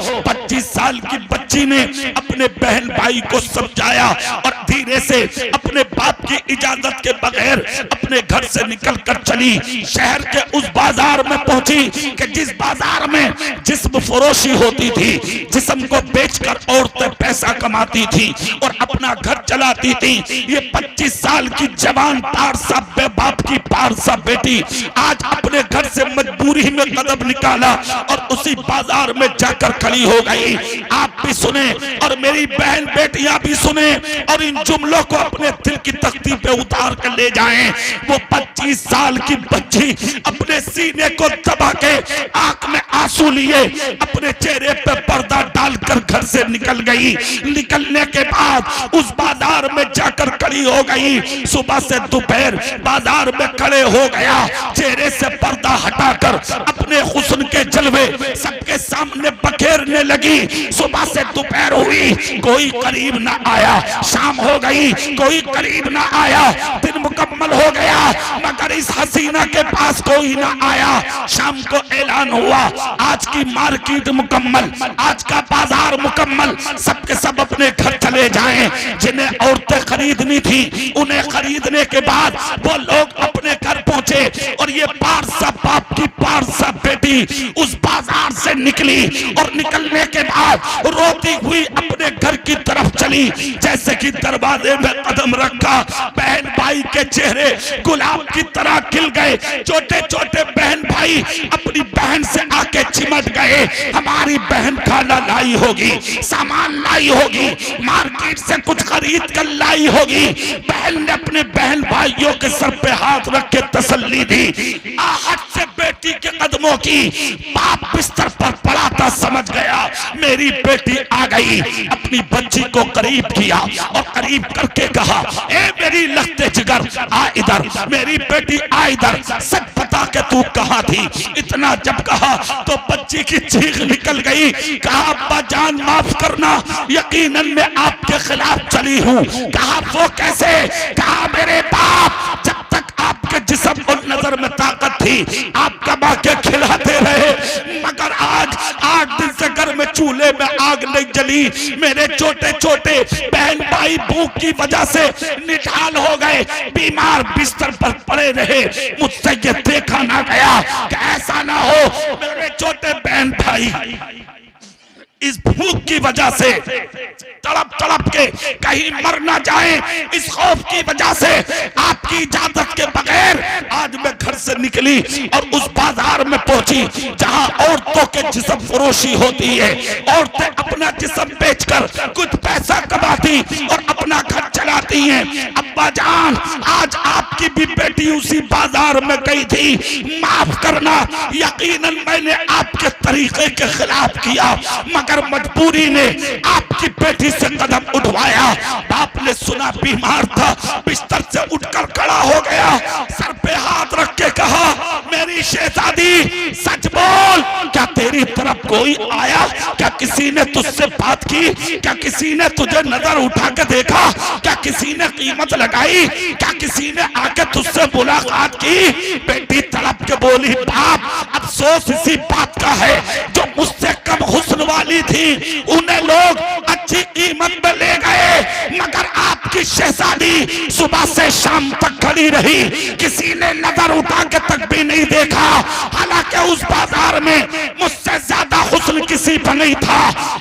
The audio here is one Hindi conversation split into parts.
25 साल की बच्ची ने अपने बहन भाई को समझाया और धीरे से अपने बाप की इजाजत के बगैर अपने घर से निकलकर चली। शहर के उस बाजार में पहुंची कि जिस बाजार में जिस्म फरोशी होती थी, जिस्म को बेचकर औरतें पैसा कमाती थी और अपना घर चलाती थी। ये 25 साल की जवान पारसा बाप की पारसा बेटी आज अपने घर से मजबूरी में कदम निकाला और उसी बाजार में जाकर खड़ी हो गई। आप भी सुने और मेरी बहन बेटियां भी सुने और इन जुमलों को अपने दिल की तख्ती पे उतार कर ले जाएं। वो 25 साल की बच्ची अपने सीने को दबा के आंख में आंसू लिए अपने चेहरे पे पर्दा डालकर घर से निकल गई। निकलने के बाद उस बाजार में जाकर खड़ी हो गई। सुबह से दोपहर बाजार में खड़े हो गया, चेहरे से पर्दा हटाकर अपने हुस्न के जलवे सबके सामने बखेरने लगी। सुबह से दोपहर हुई, कोई करीब ना आया। शाम हो गई, कोई करीब ना आया। दिन मुकम्मल हो गया मगर इस हसीना के पास कोई ना आया। शाम को ऐलान हुआ, आज की मार्केट मुकम्मल, आज का बाजार मुकम्मल, सबके सब अपने घर चले जाएं। जिन्हें औरतें खरीदनी थी उन्हें खरीदने के बाद वो लोग अपने घर पहुंचे और ये पारसा बाप की पारसा बेटी उस बाजार से निकली और निकलने के बाद रोती हुई अपने घर की तरफ चली। जैसे कि दरवाजे में कदम रखा, बहन भाई के चेहरे गुलाब की तरह खिल गए। छोटे छोटे बहन भाई अपनी बहन से आके चिमट गए। हमारी बहन खाना लाई होगी, सामान लाई होगी, मार्केट से कुछ खरीद कर लाई होगी। बहन ने अपने बहन भाइयों के सर पे हाथ रख के तसल्ली दी। आहट से बेटी के कदमों की बाप बिस्तर पर पड़ा था, समझ गया मेरी बेटी आ गई। अपनी बच्ची को करीब किया और करीब करके कहा, ए मेरी लखते जिगर आ इधर, मेरी बेटी आ इधर, सच बता के तू कहाँ थी। इतना जब कहा तो बच्ची की चीख निकल गई। कहा अब्बा जान माफ करना, यकीनन मैं आपके खिलाफ चली हूँ। कहा वो कैसे? कहा मेरे बाप जब तक आपके जिस्म और नजर में ताकत थी आप कमा के खिलाते रहे, मगर आज 8 दिन से घर में चूल्हे में आग नहीं जली। मेरे छोटे छोटे बहन भाई भूख की वजह से निढाल हो गए, बीमार बिस्तर पर पड़े रहे। मुझसे ये देखा ना गया कि ऐसा ना हो मेरे छोटे बहन भाई इस भूख की वजह से तड़प तड़प के कहीं मर ना जाए। इस खौफ की वजह से आपकी इजाजत के बगैर आज मैं घर से निकली और उस बाजार में पहुंची जहां औरतों के जिस्म फरोशी होती है। औरतें अपना जिस्म बेचकर कुछ पैसा कमाती और अपना घर चलाती हैं। अब्बा जान आज आपकी भी बेटी उसी बाजार में गई थी, माफ करना यकीनन मैंने आपके तरीके के खिलाफ किया, मगर मजबूरी ने आपकी बेटी से कदम उठवाया। बाप ने सुना बीमार था, बिस्तर से उठकर खड़ा हो गया, सर पे हाथ रख के कहा मेरी शहजादी सच बोल, क्या तेरी तरफ कोई आया? क्या किसी ने तुझसे बात की? क्या किसी ने तुझे नजर उठा के देखा? क्या किसी ने कीमत लगाई? क्या किसी ने आके तुझसे मुलाकात की? बेटी तड़प के बोली बाप अफसोस इसी बात का है जो मुझसे कम हुस्न वाली थी उन्हें लोग अच्छी कीमत में ले गए, मगर आपकी शहजादी सुबह से शाम तक खड़ी रही, किसी ने नजर उठा के तक भी नहीं देखा। हालांकि उस बाजार में मुझसे ज्यादा हुस्न किसी पर नहीं था।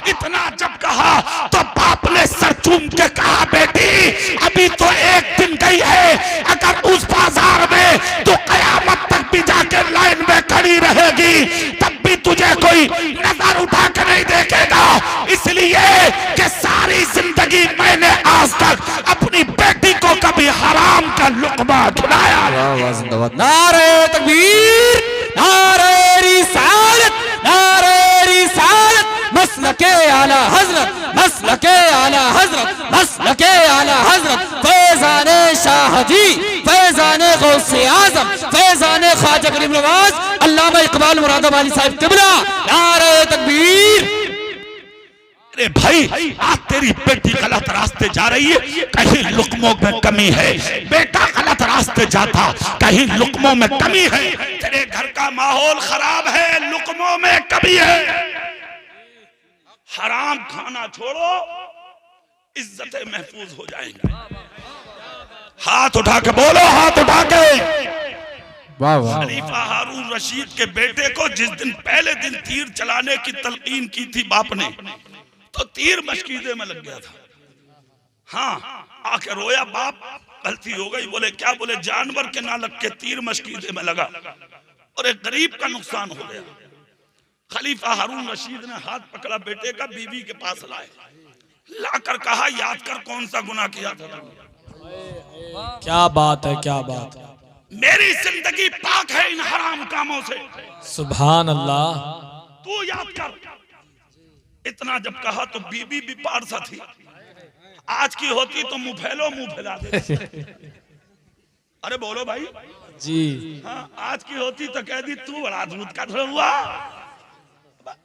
इतना जब कहा तो बाप ने सर चूम के कहा बेटी अभी तो एक दिन गई है, अगर उस बाजार में तो कयामत तक भी जाकर लाइन में खड़ी रहेगी, तब भी तुझे कोई नजर उठा के नहीं देखेगा। इसलिए कि सारी जिंदगी मैंने आज तक अपनी बेटी को कभी हराम का लुक़मा खिलाया। नारे तकबीर, नारे रिसालत, नारे रिसालत, मसलके आला हजरत, मसलके आला हजरत, मसलके आला हजरत, फैज़ाने शाह जी, फैज़ाने गौसे आज़म, फैज़ाने ख्वाजा गरीब नवाज अल्लामा इकबाल मुरादाबादी साहिब किबला। नारे तकबीर। अरे भाई आज तेरी बेटी गलत रास्ते जा रही है, कहीं लुक़मों में कमी है। बेटा गलत रास्ते जाता, कहीं लुक़मों में कमी है। तेरे घर का माहौल खराब है, लुक़मों में कमी है। हराम खाना छोड़ो, इज्जतें महफूज हो जाएंगी। हाथ उठा के बोलो, हाथ उठा के। वाह वाह। खलीफा हारून रशीद के बेटे को जिस दिन पहले दिन तीर चलाने की तलकीन की थी बाप ने, तो तीर मशकीजे में लग गया था। हाँ, आके रोया, बाप गलती हो गई। बोले क्या? बोले जानवर के ना लग के तीर मशकीजे में लगा और एक गरीब का नुकसान हो गया। खलीफा हारून रशीद ने हाथ पकड़ा बेटे का, बीवी के पास लाए, लाकर कहा याद कर कौन सा गुनाह किया था तुमने। क्या बात है, क्या बात है। मेरी जिंदगी पाक है इन हराम कामों से, सुभान अल्लाह। तू याद कर। इतना जब कहा तो बीबी भी पारसा थी। आज की होती तो मुंह फैलो मुंह फैला दे। अरे बोलो भाई जी। हाँ, आज की होती तो कह दी तू बड़ा दूध का धुआ हुआ,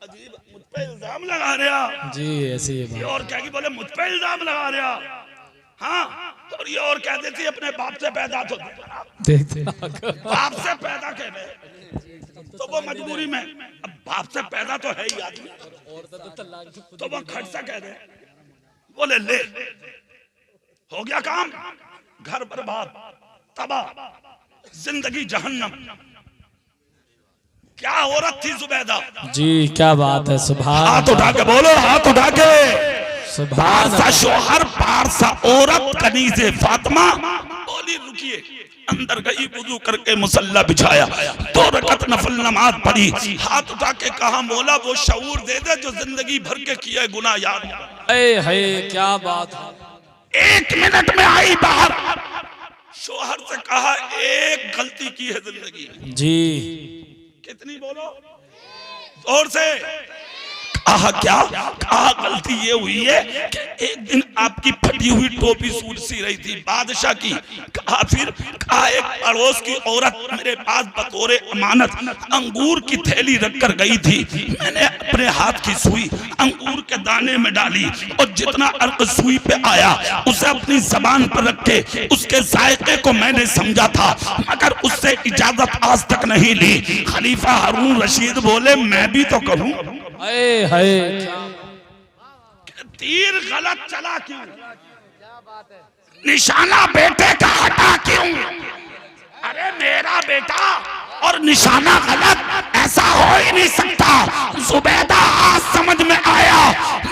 अजीब मुझ पे इल्जाम लगा रहा जी। ऐसी ये, और क्या की बोले मुझ पे इल्जाम लगा रहा। हाँ, और ये और कह देती अपने बाप से पैदा तो बाप से पैदा कह रहे तो वो मजबूरी में, अब बाप से पैदा तो है ही आदमी, तो वो खट सा कह दे। बोले ले, हो गया काम, घर बर्बाद, तबाह, जिंदगी जहन्नम। क्या औरत थी जुबैदा जी, क्या बात है। सुभान। हाथ उठा के बोलो, हाथ उठा के। पारसा सुभान। शोहर, पारसा औरत, कनीज़े फातिमा। बोली रुकिए, अंदर गई, वुजू करके मुसल्ला बिछाया, 2 रकअत नफल नमाज पढ़ी, हाथ उठा के कहा मौला वो शऊर दे दे जो जिंदगी भर के किए गुनाह याद। है क्या बात है। 1 मिनट में आई बाहर, शोहर से कहा एक गलती की है जिंदगी में। जी। कितनी बोलो जोर से। कहा क्या? कहा गलती ये हुई है कि एक दिन आपकी फटी हुई टोपी सूट सी रही थी बादशाह की। कहा फिर? कहा एक पड़ोस की औरत मेरे पास बतौरे अमानत अंगूर की थैली रखकर गई थी, मैंने अपने हाथ की सुई अंगूर के दाने में डाली और जितना अर्क सुई पे आया उसे अपनी जबान पर रख के उसके जायके को मैंने समझा था, मगर उससे इजाजत आज तक नहीं ली। खलीफा हारून रशीद बोले मैं भी तो कहूं, तीर गलत चला क्यों? निशाना बेटे का हटा क्यों? अरे मेरा बेटा और निशाना गलत, ऐसा हो ही नहीं सकता। जुबैदा आज समझ में आया,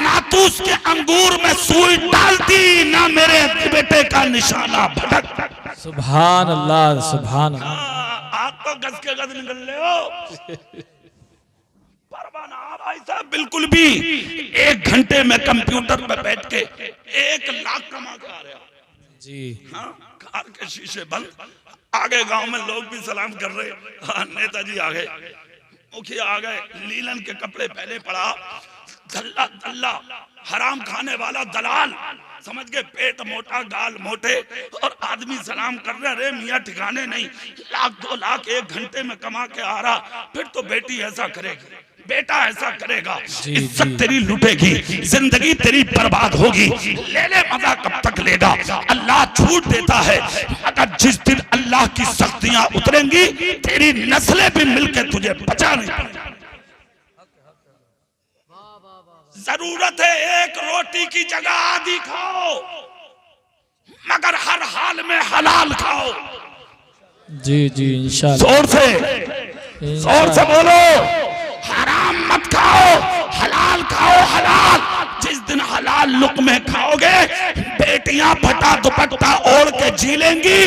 ना तू उसके अंगूर में सुई डालती, ना मेरे बेटे का निशाना भटक। सुभान अल्लाह, सुभान अल्लाह। आप तो गज के गज निकल ले हो। परवाना भाई साहब बिल्कुल भी। 1 घंटे में कंप्यूटर पे बैठ के 1 लाख कमा के आ रहे हो जी। हाँ, कार के शीशे बंद, आगे गांव में लोग भी सलाम कर रहे। हाँ, नेताजी आ गए, मुखिया आ गए, लीलन के कपड़े पहले पड़ा, दल्ला दल्ला हराम खाने वाला दलाल, समझ गए, पेट मोटा गाल मोटे, और आदमी सलाम कर रहे। अरे मियाँ ठिकाने नहीं, 1-2 लाख 1 घंटे में कमा के आ रहा, फिर तो बेटी ऐसा करेगी, बेटा ऐसा करेगा, इज्जत तेरी लुटेगी, जिंदगी तेरी बर्बाद होगी। ले ले मजा कब तक लेगा? अल्लाह छूट देता है, अगर जिस दिन अल्लाह की सख्तियां उतरेंगी तेरी नस्लें भी मिलकर तुझे बचा नहीं पाएंगी। जरूरत है एक रोटी की जगह आधी खाओ, मगर हर हाल में हलाल खाओ। जी जी इंशाल्लाह। जोर से बोलो, हराम मत खाओ, हलाल खाओ, हलाल। जिस दिन हलाल लुक़मे खाओगे बेटियां फटा दुपट्टा ओढ़ के जी लेंगी,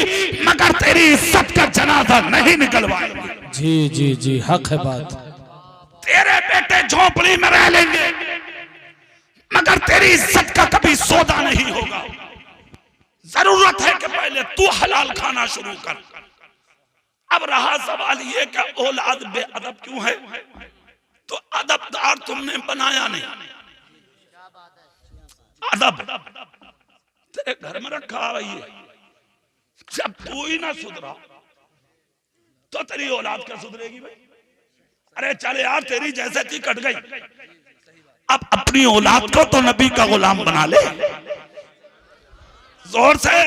मगर तेरी इज्जत का जनाजा नहीं निकलवाएंगी। जी जी जी, हक है बात। तेरे बेटे झोंपड़ी में रह लेंगे, मगर तेरी इज्जत का कभी सौदा नहीं होगा। जरूरत है कि पहले तू हलाल खाना शुरू कर। अब रहा सवाल ये कि औलाद बेअदब क्यों है? तो अदबदार तुमने बनाया नहीं। अदब तेरे घर में रखा हुआ है, जब तू ही ना सुधरा तो तेरी औलाद क्या सुधरेगी भाई? अरे चल यार, तेरी जैसे थी कट गई, अब अपनी औलाद को तो नबी का गुलाम बना ले। जोर से।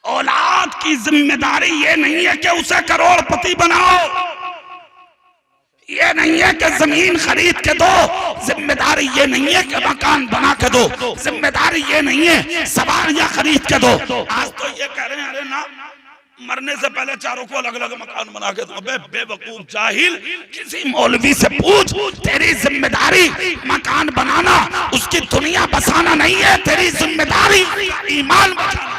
औलाद की जिम्मेदारी ये नहीं है कि उसे करोड़पति बनाओ, ये नहीं है कि जमीन खरीद के दो, जिम्मेदारी ये नहीं है कि मकान बना के दो, जिम्मेदारी ये नहीं है सवारियां खरीद के दो। आज तो ये कह रहे हैं अरे ना, मरने से पहले चारों को अलग अलग मकान बना के दो। अबे बेवकूफ जाहिल, किसी मौलवी से पूछ, तेरी जिम्मेदारी मकान बनाना, उसकी दुनिया बसाना नहीं है, तेरी जिम्मेदारी ईमान बचाना।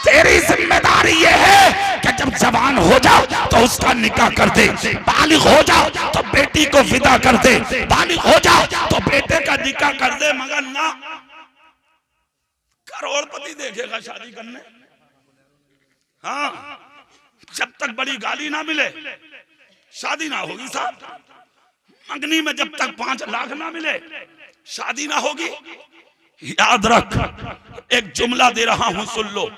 तेरी जिम्मेदारी ये है कि जब जवान हो जाओ तो उसका निकाह कर दे, बालिग हो जाओ तो बेटी को विदा कर दे, बालिग हो जाओ तो बेटे का निकाह कर दे। मगर ना, करोड़पति देखेगा शादी करने। हाँ, जब तक बड़ी गाली ना मिले शादी ना होगी साहब। मंगनी में जब तक 5 लाख ना मिले शादी ना होगी। याद रख, एक जुमला दे रहा हूं, सुन लो।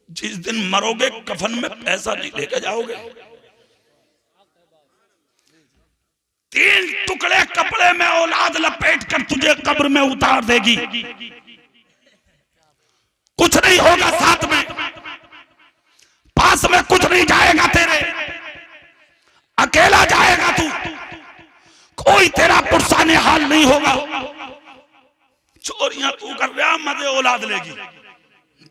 जिस दिन मरोगे कफन में पैसा नहीं लेके जाओगे। 3 टुकड़े कपड़े में औलाद लपेट कर तुझे कब्र में उतार देगी। कुछ नहीं होगा साथ में, पास में कुछ नहीं जाएगा तेरे, अकेला जाएगा तू, कोई तेरा पुरसाने हाल नहीं होगा। चोरियां तू कर रहा, मजे औलाद लेगी।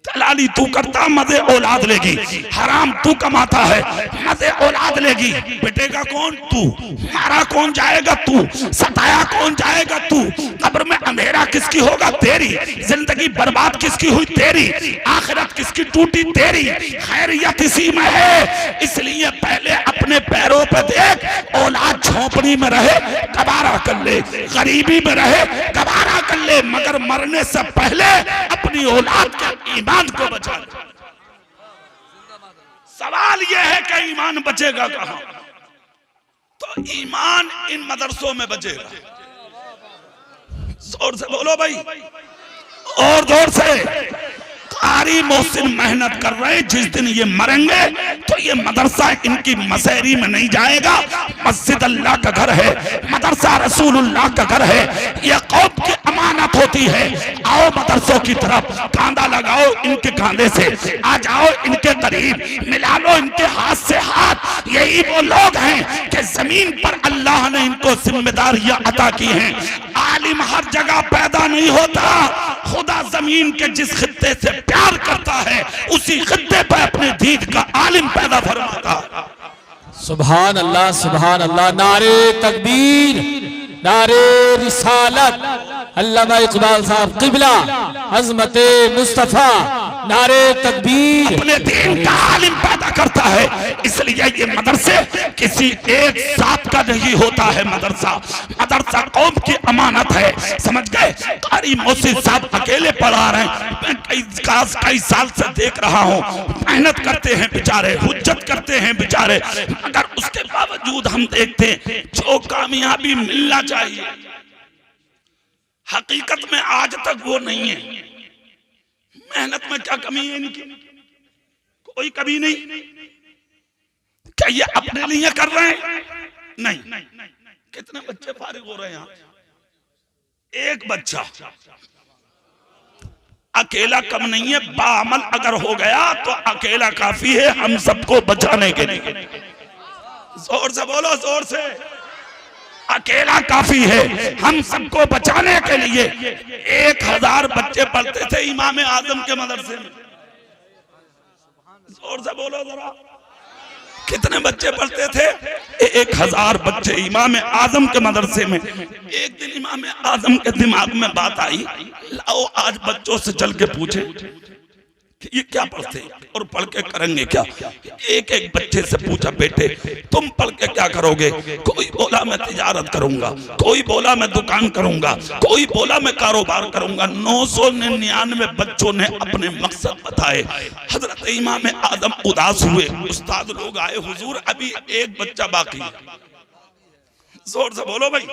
दलाली तू करता, मजे औलाद लेगी। हराम तू कमाता है, मजे औलाद लेगी। पिटेगा कौन? तू। मारा कौन जाएगा? तू। सताया कौन जाएगा? तू। कब्र में अंधेरा किसकी होगा? तेरी। जिंदगी बर्बाद किसकी हुई? तेरी। आखिरत किसकी टूटी? तेरी। खैरियत इसी में है, इसलिए पहले अपने पैरों पर देख। औलाद झोपड़ी में रहे गवारा कर ले, गरीबी में रहे गवारा कर ले, मगर मरने से पहले अपनी औलाद के ईमान को बचा ले। सवाल यह है कि ईमान बचेगा कहां? तो ईमान इन मदरसों में बचेगा। जोर से बोलो भाई, और जोर से। कारी मोहसिन मेहनत कर रहे, जिस दिन ये मरेंगे तो ये मदरसा इनकी मसेरी में नहीं जाएगा। मस्जिद अल्लाह का घर है, मदरसा रसूलुल्लाह का घर है, ये कौम की अमानत होती है। आओ मदरसों की तरफ, कांधा लगाओ इनके कांधे से, आ जाओ इनके करीब, मिला लो इनके हाथ से हाथ। यही वो लोग हैं कि जमीन पर अल्लाह ने इनको जिम्मेदारियां अता की हैं। आलिम हर जगह पैदा नहीं होता, खुदा जमीन के जिस खित्ते से प्यार करता है उसी खित्ते पर अपने दीन का आलिम पैदा फरमाता है। सुभान अल्लाह, सुभान अल्लाह। नारे तकबीर, नारे रिसालत। अल्लामा इकबाल साहब किबला, अज़मत मुस्तफा, नारे तकबीर। अपने दीन का आलिम पैदा करता है, इसलिए ये मदरसे किसी एक साथ का नहीं होता है। मदरसा कौम की अमानत है, समझ गए? कारी मोहसिन साहब अकेले पढ़ा रहे हैं, मैं कई साल से देख रहा हूँ। मेहनत करते हैं बेचारे, हुज्जत करते हैं बेचारे, मगर उसके बावजूद हम देखते हैं जो कामयाबी मिलना चाहिए हकीकत में आज तक वो नहीं है। मेहनत में क्या कमी है इनकी? कोई कमी नहीं। क्या ये अपने लिए कर रहे हैं? नहीं। कितने बच्चे फारिग हो रहे हैं यहाँ? एक बच्चा अकेला कम नहीं है, बाअमल अगर हो गया तो अकेला काफी है हम सबको बचाने के लिए। जोर से बोलो, जोर से। अकेला काफी है हम सबको बचाने के लिए। 1000 बच्चे पढ़ते थे इमाम आजम के मदरसे में। जोर से बोलो जरा, कितने बच्चे पढ़ते थे? 1000 बच्चे इमाम आजम के मदरसे में। एक दिन इमाम आजम के दिमाग में बात आई, लाओ आज बच्चों से चल के पूछे कि ये क्या पढ़ते हैं और पढ़ के करेंगे क्या। एक एक बच्चे से पूछा, बेटे तुम पढ़ के क्या करोगे? कोई बोला मैं तिजारत करूंगा, कोई बोला मैं दुकान करूंगा, कोई बोला मैं कारोबार करूंगा। 999 बच्चों ने अपने मकसद बताए। हजरत इमाम आदम उदास हुए। उस्ताद लोग आए, हुजूर अभी एक बच्चा बाकी है। जोर से बोलो भाई।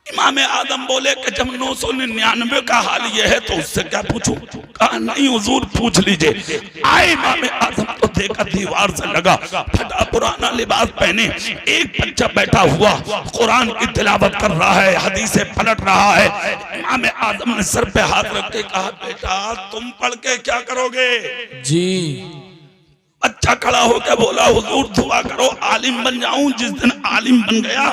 इमाम आदम बोले कि जब 999 का हाल यह है तो उससे क्या पूछूं? कहा नहीं हुजूर पूछ लीजिए। आए इमाम आदम तो देखा दीवार से लगा, फटा पुराना लिबास पहने एक बच्चा बैठा हुआ कुरान की तिलावत कर रहा है, हदीसें पलट रहा है। इमाम आदम ने सर पे हाथ रख के कहा, बेटा तुम पढ़ के क्या करोगे? जी बच्चा खड़ा होकर बोला हुजूर दुआ करो आलिम बन जाऊं। जिस दिन आलिम बन गया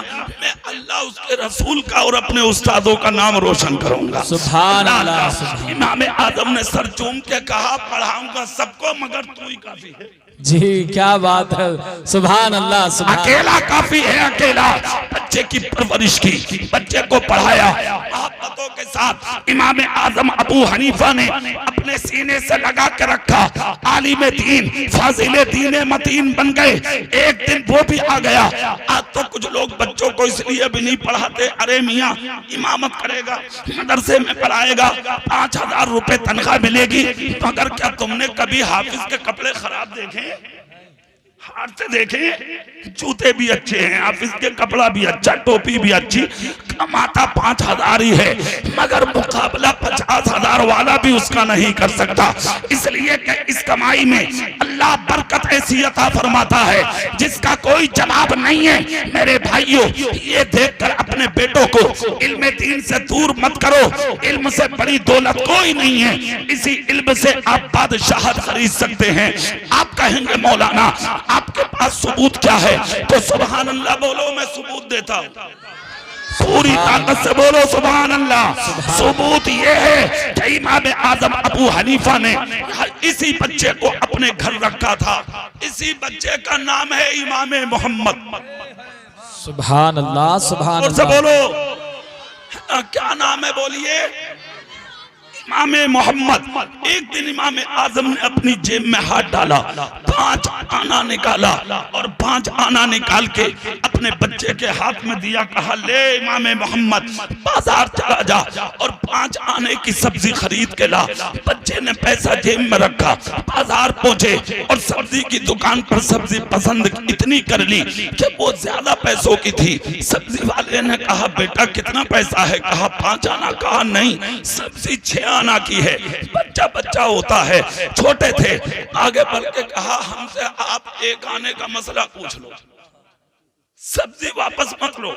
मैं अल्लाह उसके रसूल का और अपने उस्तादों का नाम रोशन करूंगा। सुभान अल्लाह। इमाम आजम ने सर चूम के कहा पढ़ाऊंगा सबको मगर तू ही काफी है। जी क्या बात है, सुभान अल्लाह सुभान। अकेला काफी है, अकेला। बच्चे की परवरिश की, बच्चे को पढ़ाया मोहब्बतों के साथ। इमाम आजम अबू हनीफा ने अपने सीने से लगा के रखा, आलिम दीन फाजिल दीन मतीन बन गए। एक दिन वो भी आ गया। आज तो कुछ लोग बच्चों को इसलिए भी नहीं पढ़ाते, अरे मियाँ इमामत करेगा, मदरसे में पढ़ाएगा, 5000 रुपए तनख्वाह मिलेगी, मगर क्या तुमने कभी हाफिज के कपड़े खराब देखे? हाथ से देखे, जूते भी अच्छे हैं, हाफिज के कपड़ा भी अच्छा, टोपी भी अच्छी, कमाता 5000 ही है, मगर मुकाबला 50,000 वाला भी उसका नहीं कर सकता। इसलिए कि इस कमाई में अल्लाह बरकत ऐसी अता फरमाता है जिसका कोई जवाब नहीं है। मेरे भाइयों, ये देखकर अपने बेटों को इल्म दीन से दूर मत करो। इल्म से बड़ी दौलत कोई नहीं है। इसी इल्म से आप बादशाहत खरीद सकते हैं। आप कहेंगे मौलाना आपके पास सबूत क्या है? तो सुभान अल्लाह बोलो, मैं सबूत देता हूँ। पूरी ताकत से बोलो सुभान अल्लाह। सबूत ये है कि इमाम आजम अबू हनीफा ने इसी बच्चे को अपने घर रखा था। इसी बच्चे का नाम है इमाम मोहम्मद। सुभान अल्लाह सुभान और से अल्लाह। बोलो क्या नाम है? बोलिए इमाम मोहम्मद। एक दिन इमाम आजम ने अपनी जेब में हाथ डाला, 5 आना निकाला और 5 आना निकाल के अपने बच्चे के हाथ में दिया। कहा ले इमाम मोहम्मद, बाजार चला जा और 5 आने की सब्जी खरीद के ला। बच्चे ने पैसा जेब में रखा, बाजार पहुंचे और सब्जी की दुकान पर सब्जी पसंद इतनी कर ली कि वो ज्यादा पैसों की थी। सब्जी वाले ने कहा बेटा कितना पैसा है? कहा 5 आना। कहा नहीं, सब्जी 6 आना की है। बच्चा होता है, छोटे थे, आगे बढ़ के कहा हमसे आप 1 आने का मसला पूछ लो, सब्जी वापस मत लो।